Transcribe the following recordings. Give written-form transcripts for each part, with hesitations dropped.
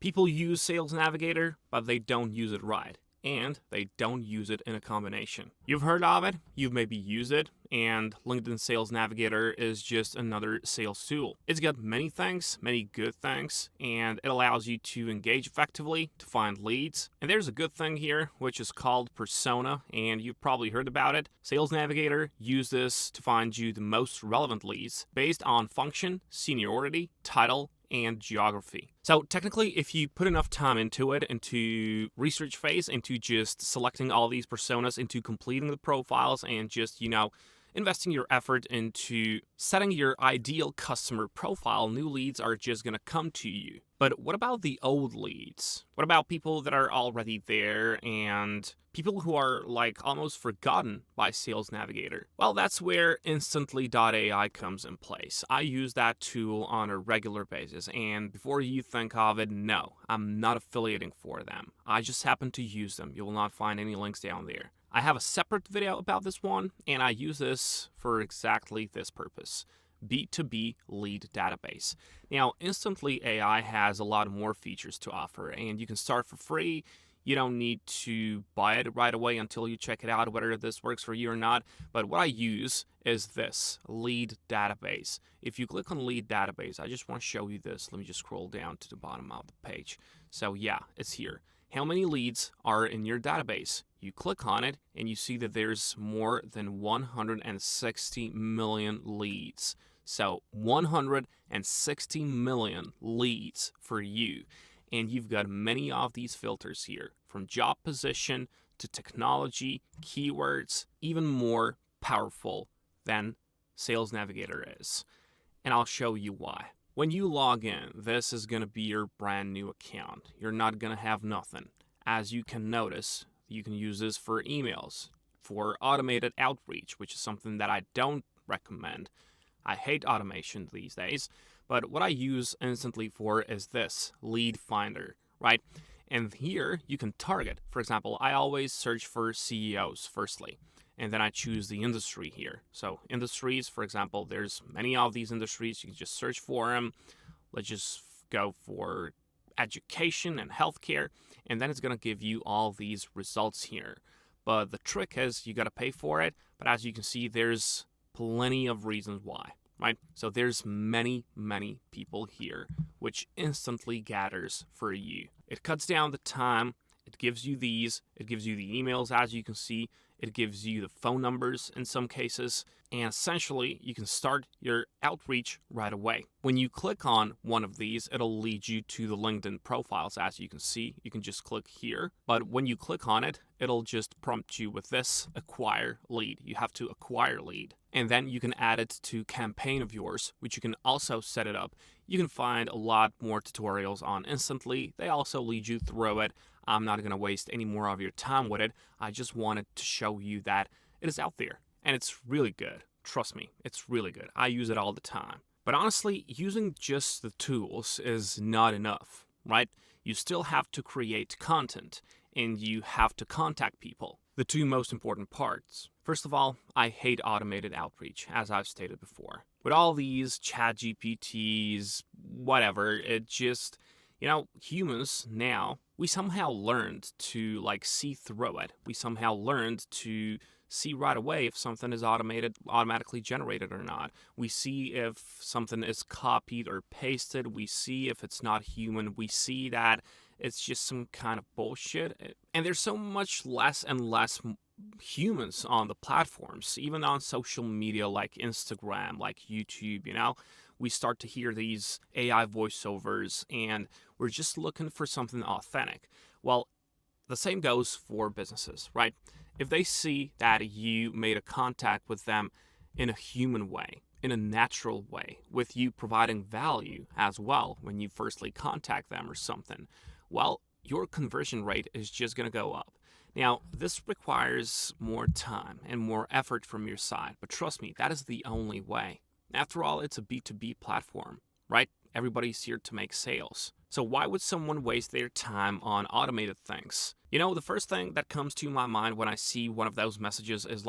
People use Sales Navigator, but they don't use it right. And they don't use it in a combination. You've heard of it, you've maybe used it, and LinkedIn Sales Navigator is just another sales tool. It's got many things, many good things, and it allows you to engage effectively, to find leads. And there's a good thing here, which is called persona, and you've probably heard about it. Sales Navigator uses this to find you the most relevant leads based on function, seniority, title, and geography. So technically, if you put enough time into it, into research phase, into just selecting all these personas, into completing the profiles, and just, investing your effort into setting your ideal customer profile, new leads are just going to come to you. But what about the old leads? What about people that are already there and people who are almost forgotten by Sales Navigator? Well, that's where Instantly.ai comes in place. I use that tool on a regular basis, and before you think of it, no, I'm not affiliating for them. I just happen to use them. You will not find any links down there. I have a separate video about this one, and I use this for exactly this purpose. B2B lead database. Now, Instantly AI has a lot more features to offer, and you can start for free. You don't need to buy it right away until you check it out, whether this works for you or not. But what I use is this lead database. If you click on lead database, I just want to show you this. Let me just scroll down to the bottom of the page. So yeah, it's here. How many leads are in your database? You click on it and you see that there's more than 160 million leads. So 160 million leads for you. And you've got many of these filters here, from job position to technology, keywords, even more powerful than Sales Navigator is. And I'll show you why. When you log in, this is going to be your brand new account. You're not going to have nothing. As you can notice, you can use this for emails, for automated outreach, which is something that I don't recommend. I hate automation these days, but what I use Instantly for is this, Lead Finder, right? And here you can target. For example, I always search for CEOs firstly, and then I choose the industry here. So industries, for example, there's many of these industries. You can just search for them. Let's just go for education and healthcare, and then it's going to give you all these results here. But the trick is you got to pay for it. But as you can see, there's plenty of reasons why, right? So there's many people here, which instantly gathers for you. It cuts down the time. It gives you these. It gives you the emails, as you can see. It gives you the phone numbers in some cases. And essentially, you can start your outreach right away. When you click on one of these, it'll lead you to the LinkedIn profiles, as you can see. You can just click here. But when you click on it, it'll just prompt you with this, acquire lead. You have to acquire lead. And then you can add it to campaign of yours, which you can also set it up. You can find a lot more tutorials on Instantly. They also lead you through it. I'm not going to waste any more of your time with it. I just wanted to show you that it is out there. And it's really good. Trust me, it's really good. I use it all the time. But honestly, using just the tools is not enough, right? You still have to create content and you have to contact people. The two most important parts. First of all, I hate automated outreach, as I've stated before. With all these chat GPTs, whatever, it just, humans now, we somehow learned to see through it. We somehow learned to see right away if something is automatically generated or not. We see if something is copied or pasted. We see if it's not human. We see that it's just some kind of bullshit. And there's so much less and less humans on the platforms, even on social media like Instagram, like YouTube, we start to hear these AI voiceovers and we're just looking for something authentic. Well, the same goes for businesses, right? If they see that you made a contact with them in a human way, in a natural way, with you providing value as well when you firstly contact them or something, well, your conversion rate is just going to go up. Now, this requires more time and more effort from your side, but trust me, that is the only way. After all, it's a B2B platform, right? Everybody's here to make sales. So why would someone waste their time on automated things? The first thing that comes to my mind when I see one of those messages is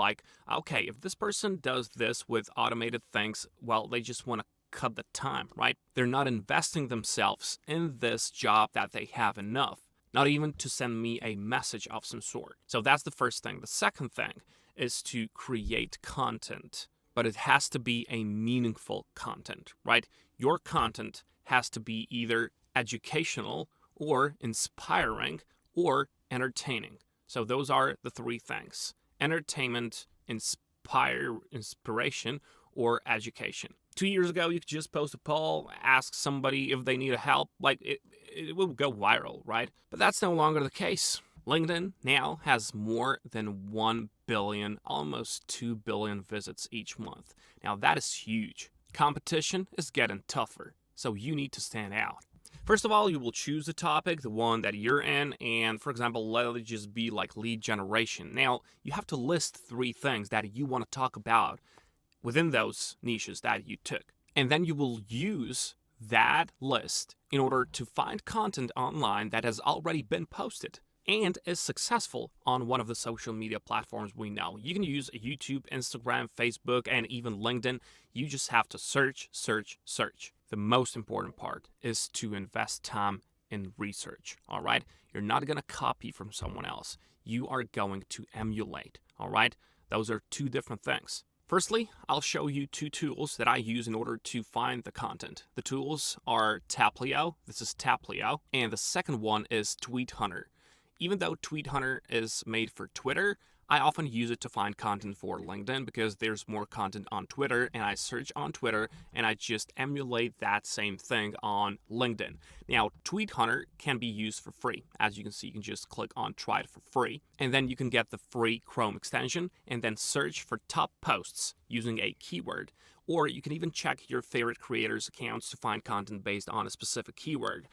okay, if this person does this with automated things, well, they just want to cut the time, right? They're not investing themselves in this job that they have enough, not even to send me a message of some sort. So that's the first thing. The second thing is to create content, but it has to be a meaningful content, right? Your content has to be either educational or inspiring or entertaining. So those are the three things: entertainment, inspiration, or education. 2 years ago, you could just post a poll, ask somebody if they need help, like it will go viral, right? But that's no longer the case. LinkedIn now has more than 1 billion, almost 2 billion visits each month. Now that is huge. Competition is getting tougher, so you need to stand out. First of all, you will choose a topic, the one that you're in, and for example, let it just be like lead generation. Now, you have to list 3 things that you want to talk about within those niches that you took. And then you will use that list in order to find content online that has already been posted and is successful on one of the social media platforms we know. You can use YouTube, Instagram, Facebook, and even LinkedIn. You just have to search, search, search. The most important part is to invest time in research, all right? You're not going to copy from someone else. You are going to emulate, all right? Those are 2 different things. Firstly, I'll show you 2 tools that I use in order to find the content. The tools are Taplio, this is Taplio, and the second one is Tweet Hunter. Even though Tweet Hunter is made for Twitter, I often use it to find content for LinkedIn because there's more content on Twitter, and I search on Twitter and I just emulate that same thing on LinkedIn. Now, Tweet Hunter can be used for free. As you can see, you can just click on try it for free, and then you can get the free Chrome extension and then search for top posts using a keyword. Or you can even check your favorite creators' accounts to find content based on a specific keyword.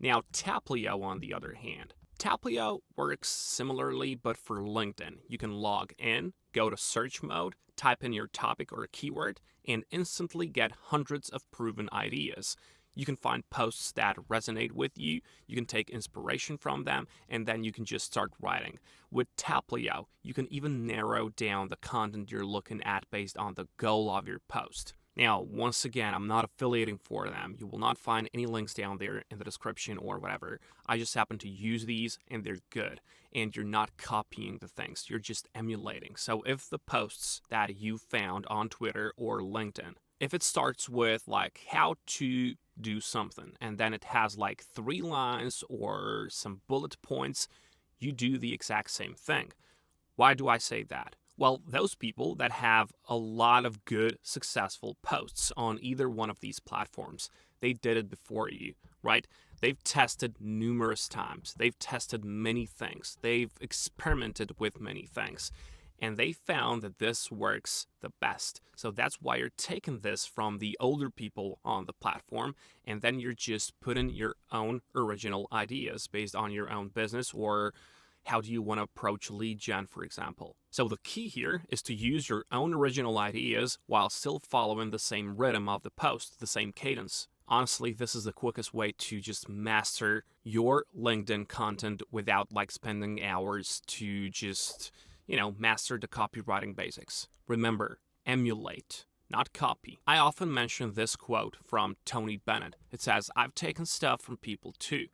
Now, Taplio, on the other hand, Taplio works similarly, but for LinkedIn. You can log in, go to search mode, type in your topic or a keyword, and instantly get hundreds of proven ideas. You can find posts that resonate with you, you can take inspiration from them, and then you can just start writing. With Taplio, you can even narrow down the content you're looking at based on the goal of your post. Now, once again, I'm not affiliating for them. You will not find any links down there in the description or whatever. I just happen to use these and they're good. And you're not copying the things, you're just emulating. So if the posts that you found on Twitter or LinkedIn, if it starts with like how to do something and then it has like 3 lines or some bullet points, you do the exact same thing. Why do I say that? Well, those people that have a lot of good, successful posts on either one of these platforms, they did it before you, right? They've tested numerous times. They've tested many things. They've experimented with many things. And they found that this works the best. So that's why you're taking this from the older people on the platform, and then you're just putting your own original ideas based on your own business, or how do you want to approach lead gen, for example. So the key here is to use your own original ideas while still following the same rhythm of the post, the same cadence. Honestly, this is the quickest way to just master your LinkedIn content without like spending hours to just, master the copywriting basics. Remember, emulate, not copy. I often mention this quote from Tony Bennett. It says, "I've taken stuff from people too.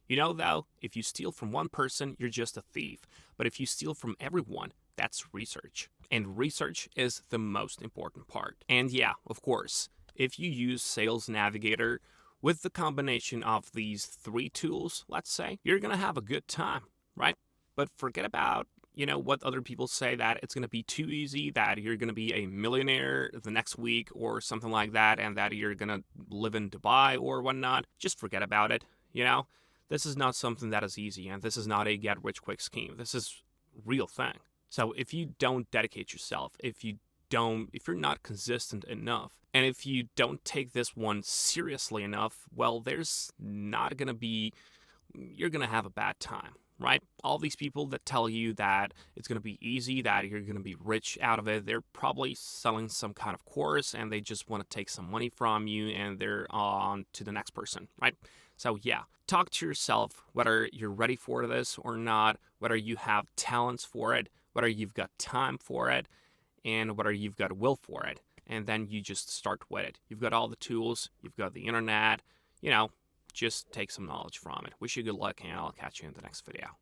You know, though, if you steal from one person, you're just a thief. But if you steal from everyone, that's research." And research is the most important part. And yeah, of course, if you use Sales Navigator with the combination of these 3 tools, let's say, you're going to have a good time, right? But forget about, what other people say, that it's going to be too easy, that you're going to be a millionaire the next week or something like that, and that you're going to live in Dubai or whatnot. Just forget about it, This is not something that is easy, and this is not a get-rich-quick scheme. This is a real thing. So if you don't dedicate yourself, if you're not consistent enough, and if you don't take this one seriously enough, well, you're going to have a bad time, right? All these people that tell you that it's going to be easy, that you're going to be rich out of it, they're probably selling some kind of course, and they just want to take some money from you, and they're on to the next person, right? So yeah, talk to yourself whether you're ready for this or not, whether you have talents for it, whether you've got time for it, and whether you've got will for it. and then you just start with it. You've got all the tools, you've got the internet, just take some knowledge from it. Wish you good luck, and I'll catch you in the next video.